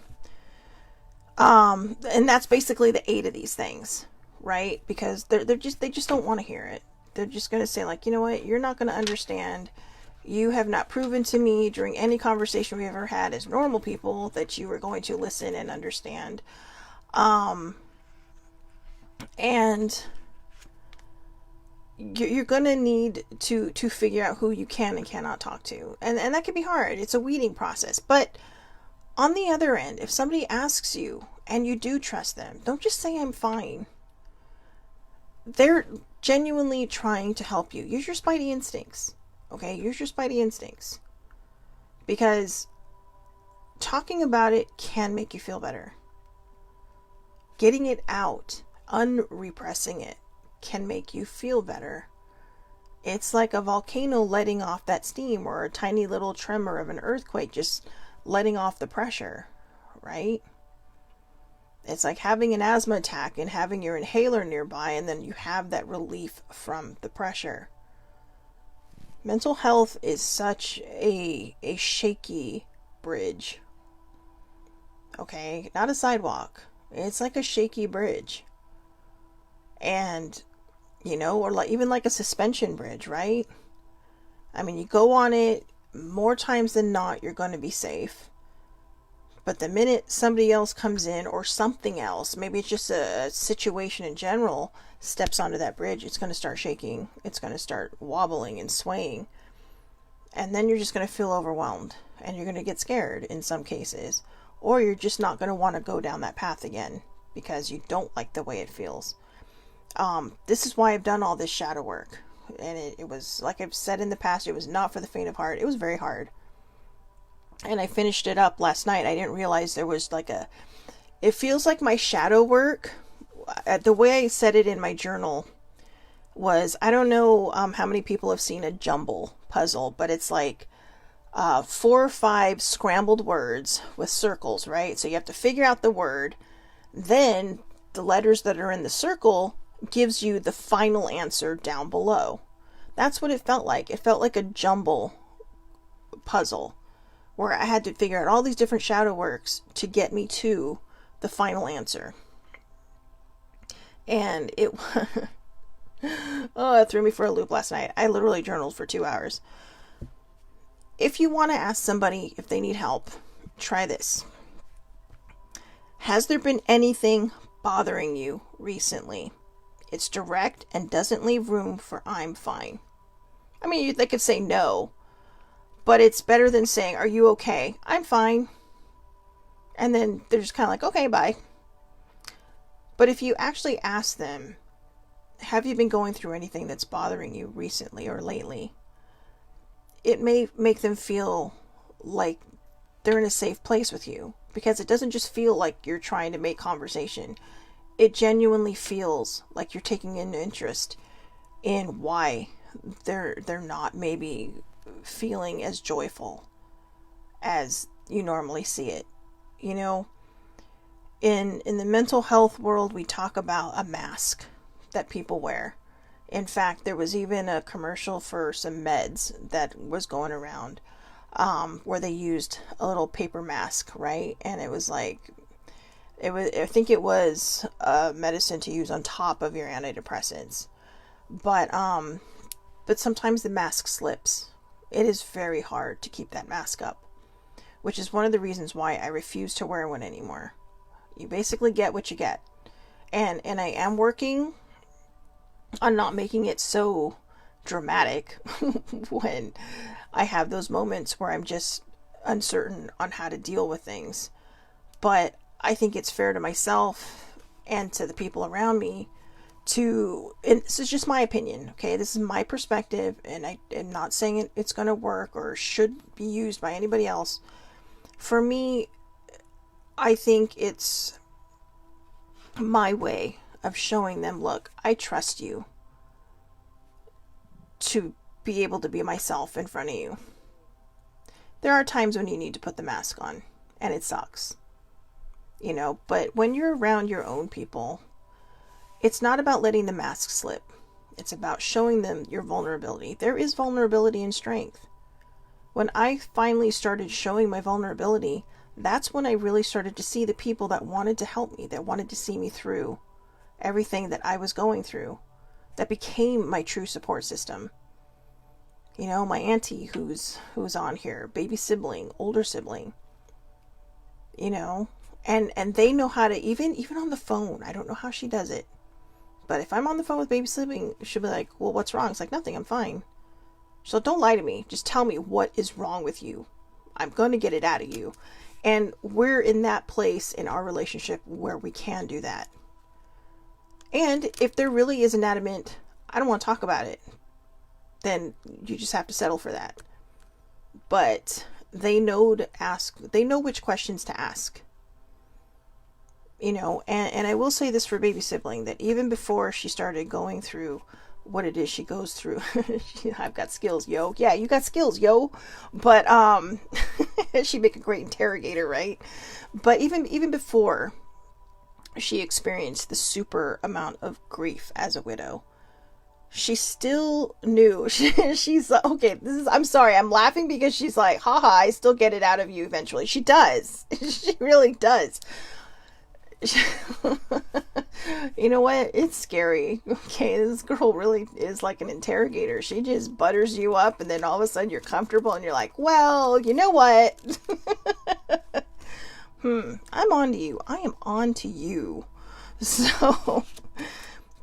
And that's basically the 8 of these things, right? Because they just don't want to hear it. They're just going to say, like, you know what, you're not going to understand. You have not proven to me during any conversation we ever had as normal people that you were going to listen and understand. And you're going to need to figure out who you can and cannot talk to. And that can be hard. It's a weeding process. But on the other end, if somebody asks you and you do trust them, don't just say I'm fine. They're genuinely trying to help you. Use your spidey instincts. Okay? Use your spidey instincts. Because talking about it can make you feel better. Getting it out, unrepressing it, can make you feel better. It's like a volcano letting off that steam, or a tiny little tremor of an earthquake just letting off the pressure, right? It's like having an asthma attack and having your inhaler nearby, and then you have that relief from the pressure. Mental health is such a shaky bridge. Okay? Not a sidewalk. It's like a shaky bridge. And, you know, or like even like a suspension bridge, right? I mean, you go on it, more times than not, you're going to be safe. But the minute somebody else comes in, or something else, maybe it's just a situation in general, steps onto that bridge, it's going to start shaking. It's going to start wobbling and swaying. And then you're just going to feel overwhelmed. And you're going to get scared in some cases. Or you're just not going to want to go down that path again, because you don't like the way it feels. This is why I've done all this shadow work. And it was, like I've said in the past, it was not for the faint of heart. It was very hard. And I finished it up last night. I didn't realize there was like it feels like my shadow work, the way I said it in my journal was, I don't know how many people have seen a jumble puzzle, but it's like 4 or 5 scrambled words with circles, right? So you have to figure out the word. Then the letters that are in the circle gives you the final answer down below. That's what it felt like. It felt like a jumble puzzle, where I had to figure out all these different shadow works to get me to the final answer. And it threw me for a loop last night. I literally journaled for 2 hours. If you want to ask somebody if they need help, try this. Has there been anything bothering you recently? It's direct and doesn't leave room for I'm fine. I mean, they could say no, but it's better than saying, are you okay? I'm fine. And then they're just kind of like, okay, bye. But if you actually ask them, have you been going through anything that's bothering you recently or lately? It may make them feel like they're in a safe place with you, because it doesn't just feel like you're trying to make conversation. It genuinely feels like you're taking an interest in why they're not maybe feeling as joyful as you normally see it. You know, in the mental health world, we talk about a mask that people wear. In fact, there was even a commercial for some meds that was going around, where they used a little paper mask, right? And it was like, I think it was a medicine to use on top of your antidepressants. But sometimes the mask slips. It is very hard to keep that mask up, which is one of the reasons why I refuse to wear one anymore. You basically get what you get. And I am working on not making it so dramatic when I have those moments where I'm just uncertain on how to deal with things. But I think it's fair to myself and to the people around me and this is just my opinion, okay? This is my perspective, and I am not saying it's going to work or should be used by anybody else. For me, I think it's my way of showing them, look, I trust you to be able to be myself in front of you. There are times when you need to put the mask on, and it sucks. You know, but when you're around your own people, it's not about letting the mask slip. It's about showing them your vulnerability. There is vulnerability and strength. When I finally started showing my vulnerability, that's when I really started to see the people that wanted to help me, that wanted to see me through everything that I was going through, that became my true support system. You know, my auntie who's on here, baby sibling, older sibling, you know, and they know how to, even on the phone, I don't know how she does it, but if I'm on the phone with baby sibling, she'll be like, well, what's wrong? It's like, nothing, I'm fine. So don't lie to me. Just tell me what is wrong with you. I'm going to get it out of you. And we're in that place in our relationship where we can do that. And if there really is an adamant, I don't want to talk about it, then you just have to settle for that. But they know to ask, they know which questions to ask. You know, and I will say this for baby sibling, that even before she started going through what it is she goes through, I've got skills, yo. Yeah, you got skills, yo. But she'd make a great interrogator, right? But even before she experienced the super amount of grief as a widow, she still knew. She's like, okay, I'm sorry, I'm laughing because she's like, haha, I still get it out of you eventually. She does. She really does. You know what? It's scary. Okay, this girl really is like an interrogator. She just butters you up, and then all of a sudden you're comfortable, and you're like, well, you know what? I'm on to you. I am on to you. So,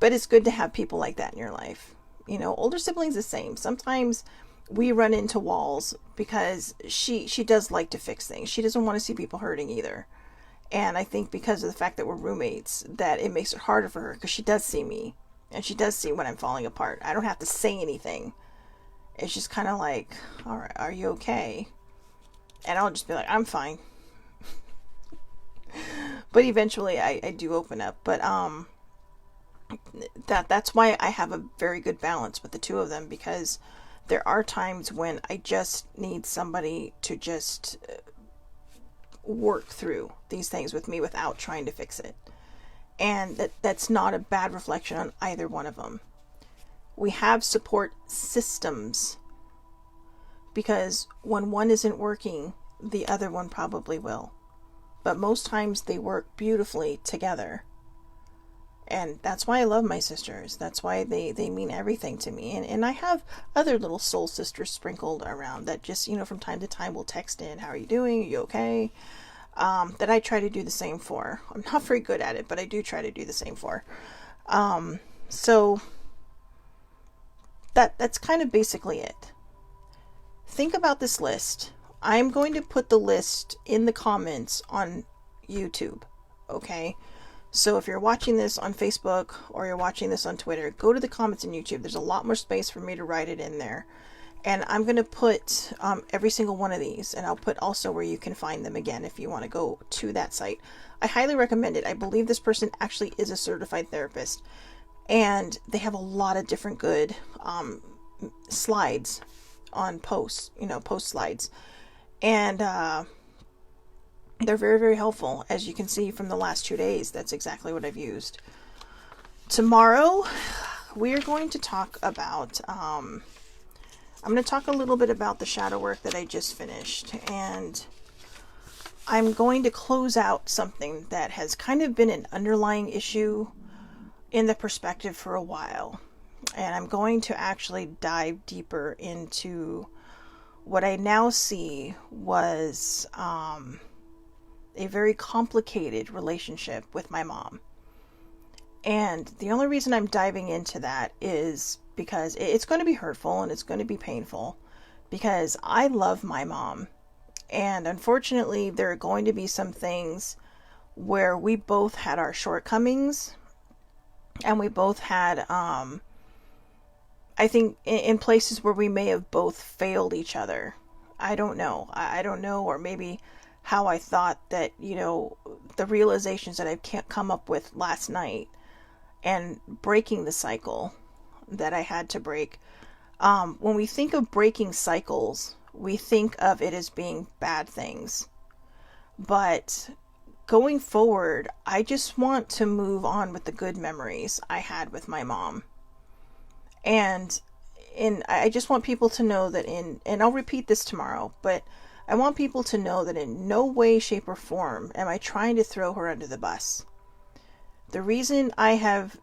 but it's good to have people like that in your life. You know, older siblings the same. Sometimes we run into walls because she does like to fix things. She doesn't want to see people hurting either. And I think because of the fact that we're roommates, that it makes it harder for her, because she does see me, and she does see when I'm falling apart. I don't have to say anything. It's just kind of like, all right, are you okay? And I'll just be like, I'm fine. But eventually I do open up. But that's why I have a very good balance with the two of them, because there are times when I just need somebody to just work through these things with me without trying to fix it. And that's not a bad reflection on either one of them. We have support systems, because when one isn't working, the other one probably will. But most times they work beautifully together. And that's why I love my sisters. That's why they mean everything to me. And I have other little soul sisters sprinkled around that just, you know, from time to time will text in, how are you doing? Are you okay? That I try to do the same for. I'm not very good at it, but I do try to do the same for. So that's kind of basically it. Think about this list. I'm going to put the list in the comments on YouTube. Okay? So if you're watching this on Facebook or you're watching this on Twitter, go to the comments on YouTube. There's a lot more space for me to write it in there. And I'm going to put every single one of these, and I'll put also where you can find them again if you want to go to that site. I highly recommend it. I believe this person actually is a certified therapist, and they have a lot of different good slides on posts, you know, post slides. And they're very, very helpful. As you can see from the last 2 days, that's exactly what I've used. Tomorrow, we are going to talk about, I'm going to talk a little bit about the shadow work that I just finished. And I'm going to close out something that has kind of been an underlying issue in the perspective for a while. And I'm going to actually dive deeper into what I now see was a very complicated relationship with my mom. And the only reason I'm diving into that is because it's going to be hurtful and it's going to be painful, because I love my mom. And unfortunately, there are going to be some things where we both had our shortcomings, and we both had, I think, in places where we may have both failed each other. I don't know. I don't know, or maybe how I thought that, you know, the realizations that I've come up with last night and breaking the cycle that I had to break. When we think of breaking cycles, we think of it as being bad things. But going forward, I just want to move on with the good memories I had with my mom. And I just want people to know that and I'll repeat this tomorrow, but I want people to know that in no way, shape, or form am I trying to throw her under the bus. The reason I have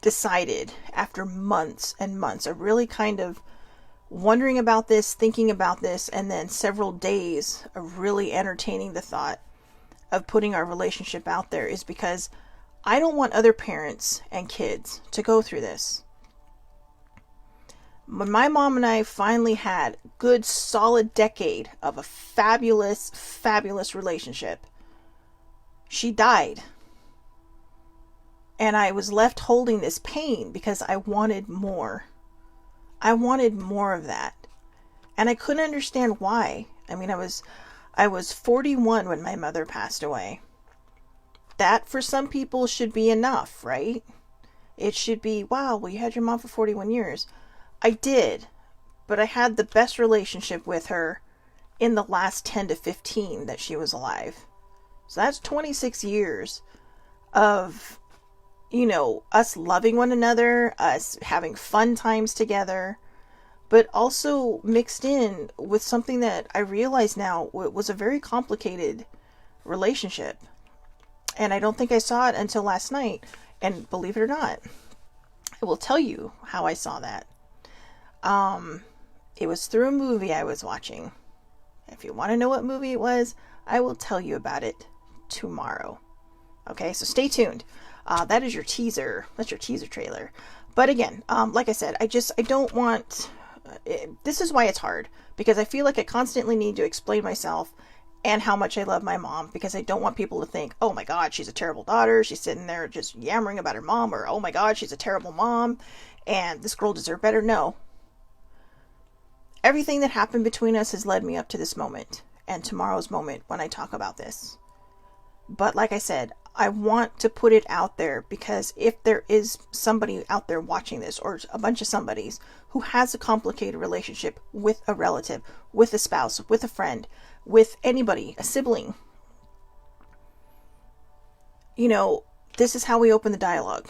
decided, after months and months of really kind of wondering about this, thinking about this, and then several days of really entertaining the thought of putting our relationship out there, is because I don't want other parents and kids to go through this. When my mom and I finally had a good solid decade of a fabulous, fabulous relationship, she died. And I was left holding this pain because I wanted more. I wanted more of that. And I couldn't understand why. I mean, I was 41 when my mother passed away. That for some people should be enough, right? It should be, wow, well, you had your mom for 41 years. I did, but I had the best relationship with her in the last 10 to 15 that she was alive. So that's 26 years of, us loving one another, us having fun times together, but also mixed in with something that I realize now was a very complicated relationship. And I don't think I saw it until last night. And believe it or not, I will tell you how I saw that. It was through a movie I was watching. If you want to know what movie it was, I will tell you about it tomorrow. Okay, so stay tuned. That is your teaser. That's your teaser trailer. But again, like I said, I don't want... this is why it's hard. Because I feel like I constantly need to explain myself and how much I love my mom. Because I don't want people to think, oh my God, she's a terrible daughter. She's sitting there just yammering about her mom. Or, oh my God, she's a terrible mom. And this girl deserves better. No. Everything that happened between us has led me up to this moment. And tomorrow's moment when I talk about this. But like I said, I want to put it out there because if there is somebody out there watching this, or a bunch of somebodies who has a complicated relationship with a relative, with a spouse, with a friend, with anybody, a sibling, this is how we open the dialogue.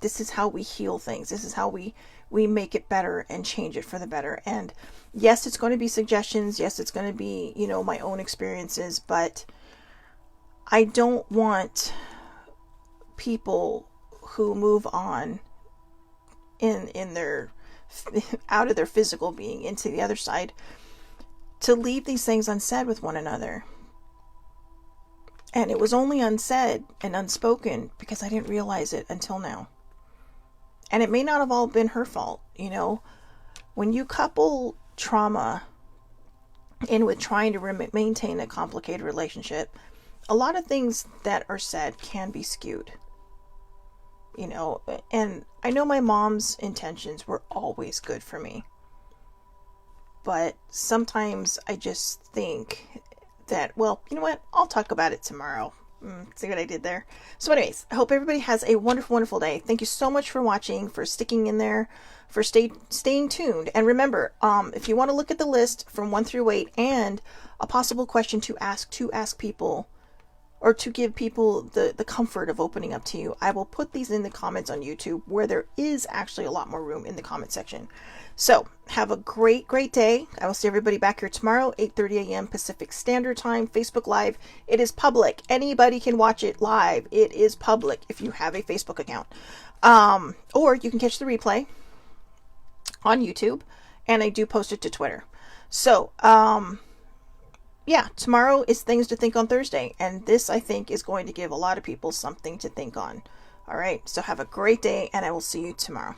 This is how we heal things. This is how we make it better and change it for the better. And yes, it's going to be suggestions. Yes, it's going to be, my own experiences, but I don't want people who move on in their out of their physical being into the other side to leave these things unsaid with one another. And it was only unsaid and unspoken because I didn't realize it until now. And it may not have all been her fault, When you couple trauma in with trying to maintain a complicated relationship, a lot of things that are said can be skewed. And I know my mom's intentions were always good for me. But sometimes I just think that, well, you know what? I'll talk about it tomorrow. See what I did there? So anyways, I hope everybody has a wonderful, wonderful day. Thank you so much for watching, for sticking in there, for staying tuned. And remember, if you want to look at the list from 1 through 8 and a possible question to ask people, or to give people the comfort of opening up to you, I will put these in the comments on YouTube, where there is actually a lot more room in the comment section. So have a great, great day. I will see everybody back here tomorrow, 8:30 a.m. Pacific Standard Time, Facebook Live. It is public. Anybody can watch it live. It is public if you have a Facebook account. Or you can catch the replay on YouTube, and I do post it to Twitter. So, yeah, tomorrow is Things to Think on Thursday, and this, I think, is going to give a lot of people something to think on. All right, so have a great day, and I will see you tomorrow.